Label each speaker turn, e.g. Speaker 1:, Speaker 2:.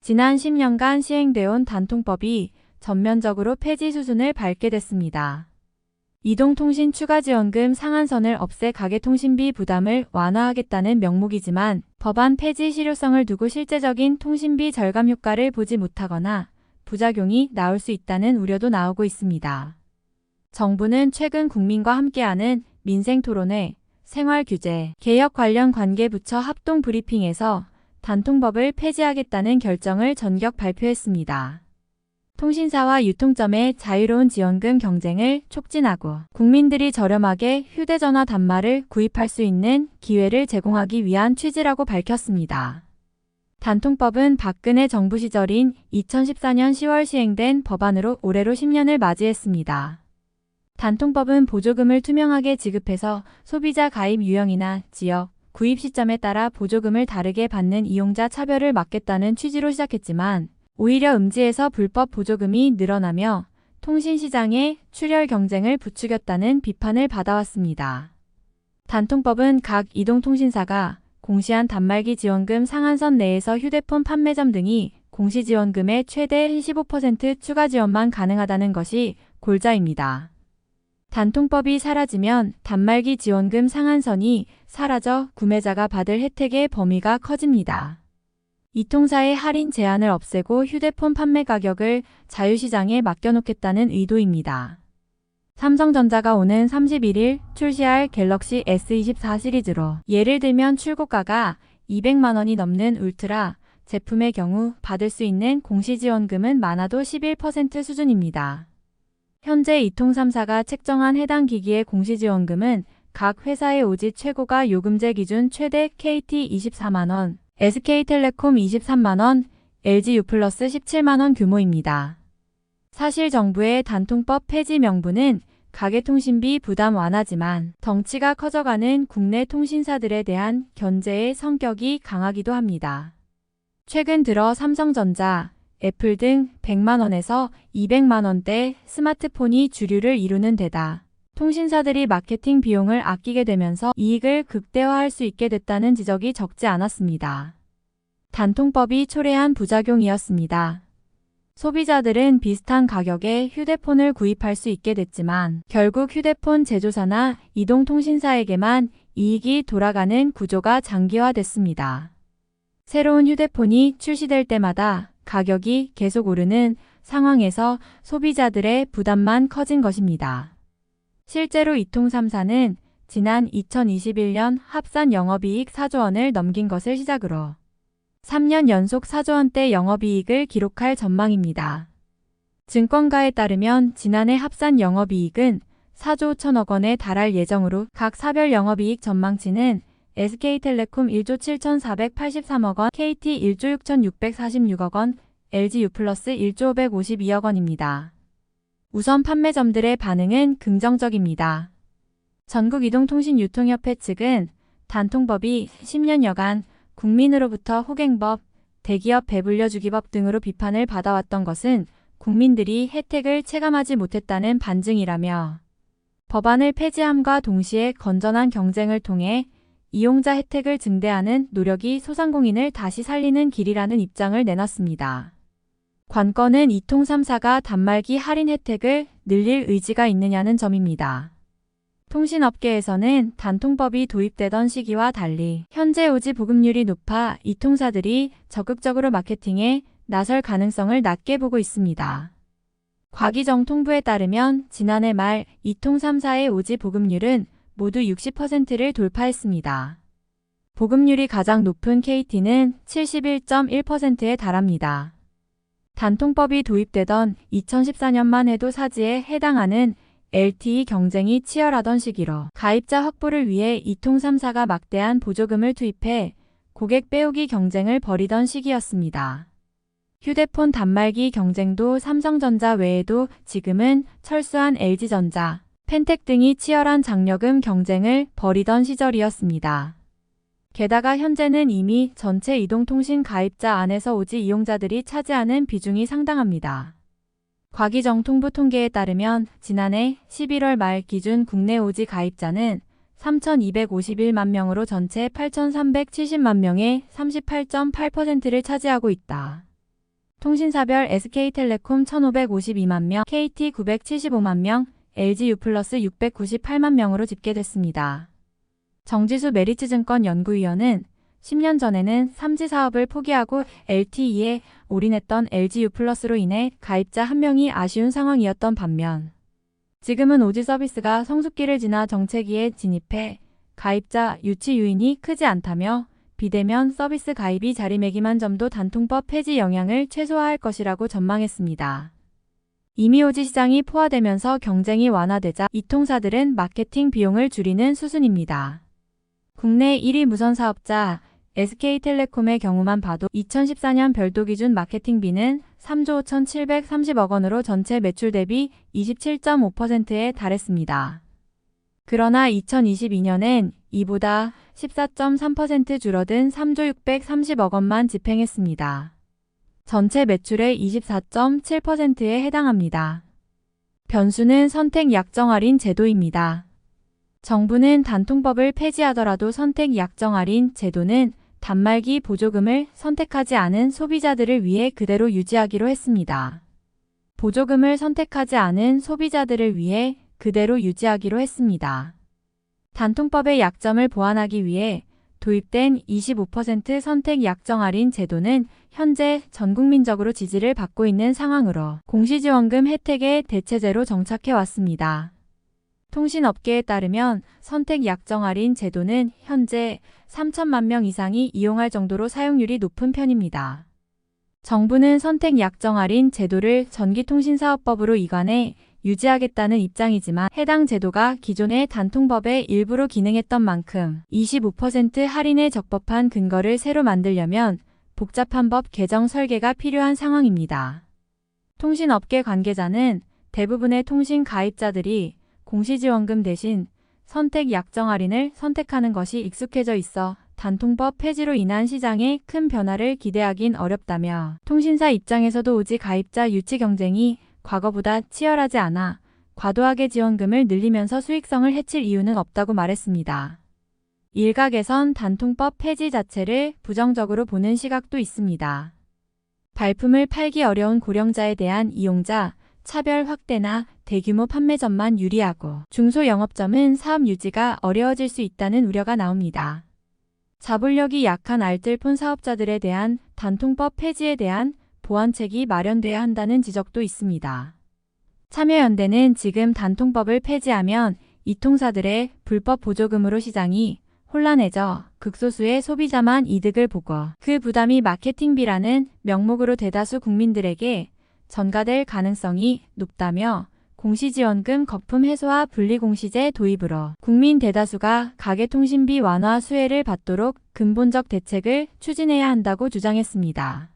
Speaker 1: 지난 10년간 시행되어온 단통법이 전면적으로 폐지 수순을 밟게 됐습니다. 이동통신 추가지원금 상한선을 없애 가계통신비 부담을 완화하겠다는 명목이지만 법안 폐지 실효성을 두고 실제적인 통신비 절감 효과를 보지 못하거나 부작용이 나올 수 있다는 우려도 나오고 있습니다. 정부는 최근 국민과 함께하는 민생토론회, 생활규제, 개혁 관련 관계부처 합동 브리핑에서 단통법을 폐지하겠다는 결정을 전격 발표했습니다. 통신사와 유통점의 자유로운 지원금 경쟁을 촉진하고 국민들이 저렴하게 휴대전화 단말을 구입할 수 있는 기회를 제공하기 위한 취지라고 밝혔습니다. 단통법은 박근혜 정부 시절인 2014년 10월 시행된 법안으로 올해로 10년을 맞이했습니다. 단통법은 보조금을 투명하게 지급해서 소비자 가입 유형이나 지역, 구입 시점에 따라 보조금을 다르게 받는 이용자 차별을 막겠다는 취지로 시작했지만 오히려 음지에서 불법 보조금이 늘어나며 통신시장의 출혈 경쟁을 부추겼다는 비판을 받아왔습니다. 단통법은 각 이동통신사가 공시한 단말기 지원금 상한선 내에서 휴대폰 판매점 등이 공시지원금의 최대 15% 추가 지원만 가능하다는 것이 골자입니다. 단통법이 사라지면 단말기 지원금 상한선이 사라져 구매자가 받을 혜택의 범위가 커집니다. 이통사의 할인 제한을 없애고 휴대폰 판매 가격을 자유시장에 맡겨놓겠다는 의도입니다. 삼성전자가 오는 31일 출시할 갤럭시 S24 시리즈로 예를 들면 출고가가 200만 원이 넘는 울트라 제품의 경우 받을 수 있는 공시지원금은 많아도 11% 수준입니다. 현재 이통 3사가 책정한 해당 기기의 공시지원금은 각 회사의 오직 최고가 요금제 기준 최대 KT 24만원, SK텔레콤 23만원, LGU+ 17만원 규모입니다. 사실 정부의 단통법 폐지 명분은 가계통신비 부담 완화지만 덩치가 커져가는 국내 통신사들에 대한 견제의 성격이 강하기도 합니다. 최근 들어 삼성전자, 애플 등 100만원에서 200만원대 스마트폰이 주류를 이루는 데다 통신사들이 마케팅 비용을 아끼게 되면서 이익을 극대화할 수 있게 됐다는 지적이 적지 않았습니다. 단통법이 초래한 부작용이었습니다. 소비자들은 비슷한 가격에 휴대폰을 구입할 수 있게 됐지만 결국 휴대폰 제조사나 이동통신사에게만 이익이 돌아가는 구조가 장기화됐습니다. 새로운 휴대폰이 출시될 때마다 가격이 계속 오르는 상황에서 소비자들의 부담만 커진 것입니다. 실제로 이통 3사는 지난 2021년 합산 영업이익 4조 원을 넘긴 것을 시작으로 3년 연속 4조 원대 영업이익을 기록할 전망입니다. 증권가에 따르면 지난해 합산 영업이익은 4조 5천억 원에 달할 예정으로 각 사별 영업이익 전망치는 SK텔레콤 1조 7,483억 원, KT 1조 6,646억 원, LGU+ 1조 552억 원입니다. 우선 판매점들의 반응은 긍정적입니다. 전국이동통신유통협회 측은 단통법이 10년여간 국민으로부터 호갱법, 대기업 배불려주기법 등으로 비판을 받아왔던 것은 국민들이 혜택을 체감하지 못했다는 반증이라며 법안을 폐지함과 동시에 건전한 경쟁을 통해 이용자 혜택을 증대하는 노력이 소상공인을 다시 살리는 길이라는 입장을 내놨습니다. 관건은 이통 3사가 단말기 할인 혜택을 늘릴 의지가 있느냐는 점입니다. 통신업계에서는 단통법이 도입되던 시기와 달리 현재 오지 보급률이 높아 이통사들이 적극적으로 마케팅에 나설 가능성을 낮게 보고 있습니다. 곽희정 통부에 따르면 지난해 말 이통 3사의 오지 보급률은 모두 60%를 돌파했습니다. 보급률이 가장 높은 KT는 71.1%에 달합니다. 단통법이 도입되던 2014년만 해도 사지에 해당하는 LTE 경쟁이 치열하던 시기로 가입자 확보를 위해 이통 3사가 막대한 보조금을 투입해 고객 빼오기 경쟁을 벌이던 시기였습니다. 휴대폰 단말기 경쟁도 삼성전자 외에도 지금은 철수한 LG전자, 펜텍 등이 치열한 장려금 경쟁을 벌이던 시절이었습니다. 게다가 현재는 이미 전체 이동통신 가입자 안에서 오지 이용자들이 차지하는 비중이 상당합니다. 곽희정 통부 통계에 따르면 지난해 11월 말 기준 국내 오지 가입자는 3,251만 명으로 전체 8,370만 명의 38.8%를 차지하고 있다. 통신사별 SK텔레콤 1,552만 명, KT 975만 명, LG U+, 698만 명으로 집계됐습니다. 정지수 메리츠증권 연구위원은 10년 전에는 3G 사업을 포기하고 LTE에 올인했던 LG U+로 인해 가입자 1명이 아쉬운 상황이었던 반면 지금은 5G 서비스가 성숙기를 지나 정체기에 진입해 가입자 유치 요인이 크지 않다며 비대면 서비스 가입이 자리매김한 점도 단통법 폐지 영향을 최소화할 것이라고 전망했습니다. 이미 5G 시장이 포화되면서 경쟁이 완화되자 이통사들은 마케팅 비용을 줄이는 수순입니다. 국내 1위 무선 사업자 SK텔레콤의 경우만 봐도 2014년 별도 기준 마케팅비는 3조 5,730억 원으로 전체 매출 대비 27.5%에 달했습니다. 그러나 2022년엔 이보다 14.3% 줄어든 3조 630억 원만 집행했습니다. 전체 매출의 24.7%에 해당합니다. 변수는 선택 약정 할인 제도입니다. 정부는 단통법을 폐지하더라도 선택 약정 할인 제도는 단말기 보조금을 선택하지 않은 소비자들을 위해 그대로 유지하기로 했습니다. 보조금을 선택하지 않은 소비자들을 위해 그대로 유지하기로 했습니다. 단통법의 약점을 보완하기 위해 도입된 25% 선택 약정 할인 제도는 현재 전국민적으로 지지를 받고 있는 상황으로 공시지원금 혜택의 대체제로 정착해 왔습니다. 통신업계에 따르면 선택 약정 할인 제도는 현재 3천만 명 이상이 이용할 정도로 사용률이 높은 편입니다. 정부는 선택 약정 할인 제도를 전기통신사업법으로 이관해 유지하겠다는 입장이지만 해당 제도가 기존의 단통법의 일부로 기능했던 만큼 25% 할인에 적법한 근거를 새로 만들려면 복잡한 법 개정 설계가 필요한 상황입니다. 통신업계 관계자는 대부분의 통신 가입자들이 공시지원금 대신 선택 약정 할인을 선택하는 것이 익숙해져 있어 단통법 폐지로 인한 시장에 큰 변화를 기대하긴 어렵다며 통신사 입장에서도 오지 가입자 유치 경쟁이 과거보다 치열하지 않아 과도하게 지원금을 늘리면서 수익성을 해칠 이유는 없다고 말했습니다. 일각에선 단통법 폐지 자체를 부정적으로 보는 시각도 있습니다. 발품을 팔기 어려운 고령자에 대한 이용자 차별 확대나 대규모 판매점만 유리하고 중소영업점은 사업 유지가 어려워질 수 있다는 우려가 나옵니다. 자본력이 약한 알뜰폰 사업자들에 대한 단통법 폐지에 대한 보완책이 마련돼야 한다는 지적도 있습니다. 참여연대는 지금 단통법을 폐지하면 이통사들의 불법 보조금으로 시장이 혼란해져 극소수의 소비자만 이득을 보고 그 부담이 마케팅비라는 명목으로 대다수 국민들에게 전가될 가능성이 높다며 공시지원금 거품 해소와 분리공시제 도입으로 국민 대다수가 가계통신비 완화 수혜를 받도록 근본적 대책을 추진해야 한다고 주장했습니다.